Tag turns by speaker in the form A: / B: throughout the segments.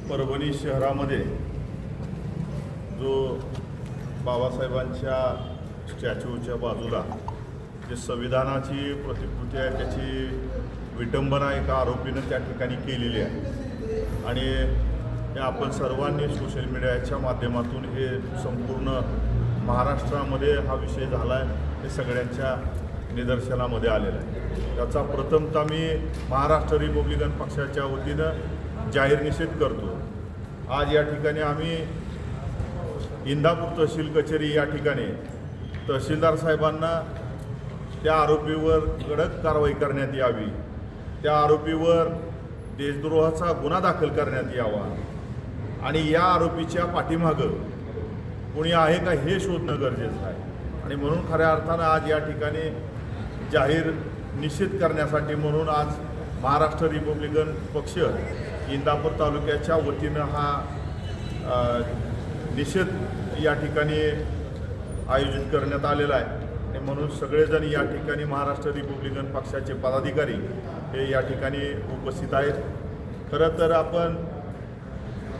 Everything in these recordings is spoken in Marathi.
A: परभणी शहरामध्ये जो बाबासाहेबांच्या स्टॅच्यूच्या बाजूला जे संविधानाची प्रतिकृती आहे त्याची विटंबना एका आरोपीनं त्या ठिकाणी केलेली आहे आणि हे आपण सर्वांनी सोशल मीडियाच्या माध्यमातून हे संपूर्ण महाराष्ट्रामध्ये हा विषय झाला आहे हे सगळ्यांच्या निदर्शनामध्ये आलेला आहे। त्याचा प्रथमतः मी महाराष्ट्र रिपब्लिकन पक्षाच्या वतीनं जाहीर निषेध करतो। आज या ठिकाणी आम्ही इंदापूर तहसील कचेरी या ठिकाणी तहसीलदार साहेबांना त्या आरोपीवर कडक कारवाई करण्यात यावी, त्या आरोपीवर देशद्रोहाचा गुन्हा दाखल करण्यात यावा आणि या आरोपीच्या पाठीमागं कोणी आहे का हे शोधणं गरजेचं आहे आणि म्हणून खऱ्या अर्थानं आज या ठिकाणी जाहीर निषेध करण्यासाठी म्हणून आज महाराष्ट्र रिपब्लिकन पक्ष इंदापूर तालुक्याच्या वतीनं हा निषेध या ठिकाणी आयोजित करण्यात आलेला आहे आणि म्हणून सगळेजण या ठिकाणी महाराष्ट्र रिपब्लिकन पक्षाचे पदाधिकारी हे या ठिकाणी उपस्थित आहेत। खरं तर आपण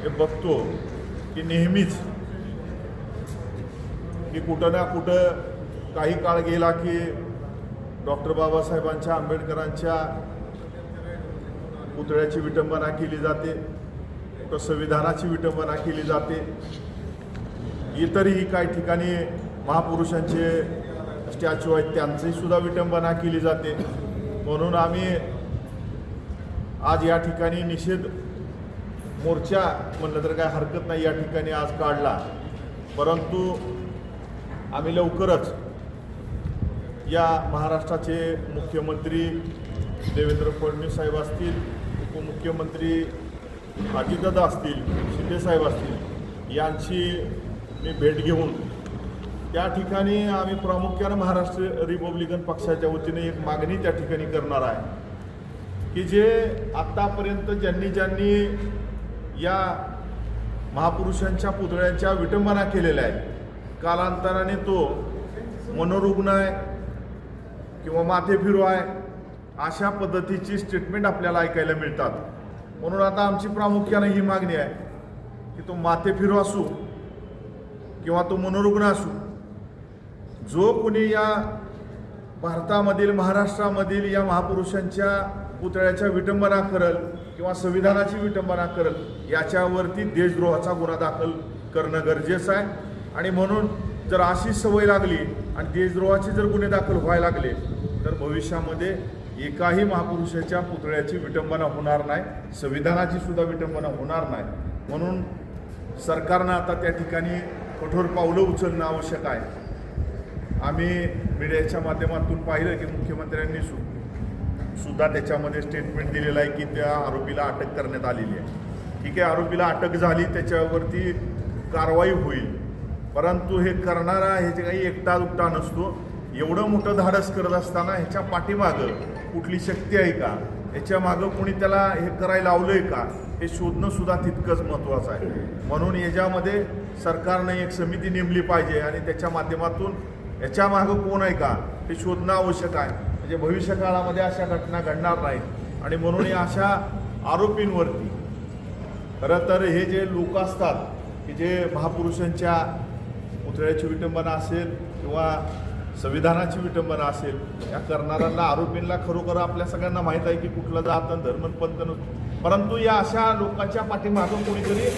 A: हे बघतो की नेहमीच की कुठं ना कुठं काही काळ गेला की डॉक्टर बाबासाहेबांच्या आंबेडकरांच्या पुतळ्याची विटंबना केली जाते, कुठं संविधानाची विटंबना केली जाते, इतरही काही ठिकाणी महापुरुषांचे स्टॅच्यू आहेत त्यांची सुद्धा विटंबना केली जाते। म्हणून आम्ही आज या ठिकाणी निषेध मोर्चा म्हणलं तर काय हरकत नाही या ठिकाणी आज काढला, परंतु आम्ही लवकरच या महाराष्ट्राचे मुख्यमंत्री देवेंद्र फडणवीस साहेब असतील, उपमुख्यमंत्री अजितदादा असतील, शिंदे साहेब असतील यांची मी भेट घेऊन त्या ठिकाणी आम्ही प्रामुख्यानं महाराष्ट्र रिपब्लिकन पक्षाच्या वतीने एक मागणी त्या ठिकाणी करणार आहे की जे आत्तापर्यंत ज्यांनी या महापुरुषांच्या पुतळ्यांच्या विटंबना केलेल्या आहेत, कालांतराने तो मनोरुग्ण आहे किंवा माथेफिरू आहे अशा पद्धतीची स्टेटमेंट आपल्याला ऐकायला मिळतात। म्हणून आता आमची प्रामुख्याने ही मागणी आहे की तो माथेफिरू असू किंवा तो मनोरुग्ण असू, जो कोणी या भारतामधील महाराष्ट्रामधील या महापुरुषांच्या पुतळ्याच्या विटंबना करल किंवा संविधानाची विटंबना करल याच्यावरती देशद्रोहाचा गुन्हा दाखल करणं गरजेचं आहे आणि म्हणून जर अशी सवय लागली आणि देशद्रोहाचे जर गुन्हे दाखल व्हायला लागले तर भविष्यामध्ये एकाही महापुरुषाच्या पुतळ्याची विटंबना होणार नाही, संविधानाची सुद्धा विटंबना होणार नाही। म्हणून सरकारनं आता त्या ठिकाणी कठोर पावलं उचलणं आवश्यक आहे। आम्ही मीडियाच्या माध्यमातून पाहिलं की मुख्यमंत्र्यांनी सुद्धा त्याच्यामध्ये स्टेटमेंट दिलेलं आहे की त्या आरोपीला अटक करण्यात आलेली आहे। ठीक आहे, आरोपीला अटक झाली, त्याच्यावरती कारवाई होईल, परंतु हे करणारा ह्याचे काही एकटा दुकटा नसतो। एवढं मोठं धाडस करत असताना ह्याच्या पाठीमागं कुठली शक्ती आहे का, ह्याच्या मागं कोणी त्याला हे करायला लावलंय का, हे शोधणं सुद्धा तितकंच महत्त्वाचं आहे। म्हणून याच्यामध्ये सरकारने एक समिती नेमली पाहिजे आणि त्याच्या माध्यमातून याच्या मागं कोण आहे का हे शोधणं आवश्यक आहे, म्हणजे भविष्य काळामध्ये अशा घटना घडणार नाहीत। आणि म्हणून या अशा आरोपींवरती खरं तर हे जे लोक असतात की जे महापुरुषांच्या पुतळ्याची विटंबना असेल किंवा संविधानाची विटंबना असेल, या करणाऱ्यांना आरोपींना खरोखर आपल्या सगळ्यांना माहीत आहे की कुठलं जात धर्म पंथ नसतो, परंतु या अशा लोकांच्या पाठीमागून कोणीतरी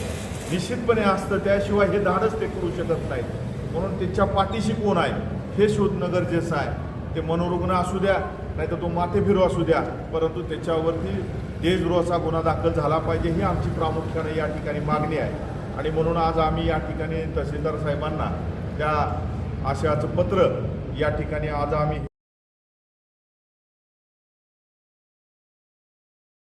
A: निश्चितपणे असतं, त्याशिवाय हे धाडस ते करू शकत नाहीत। म्हणून त्याच्या पाठीशी कोण आहे हे शोधणं गरजेचं आहे। ते मनोरुग्ण असू द्या नाहीतर तो माथेफिरू असू द्या, परंतु त्याच्यावरती देशद्रोहाचा गुन्हा दाखल झाला पाहिजे ही आमची प्रामुख्याने या ठिकाणी मागणी आहे। आणि म्हणून आज आम्ही या ठिकाणी तहसीलदार साहेबांना त्या आशयाचं पत्र या ठिकाणी आज आम्ही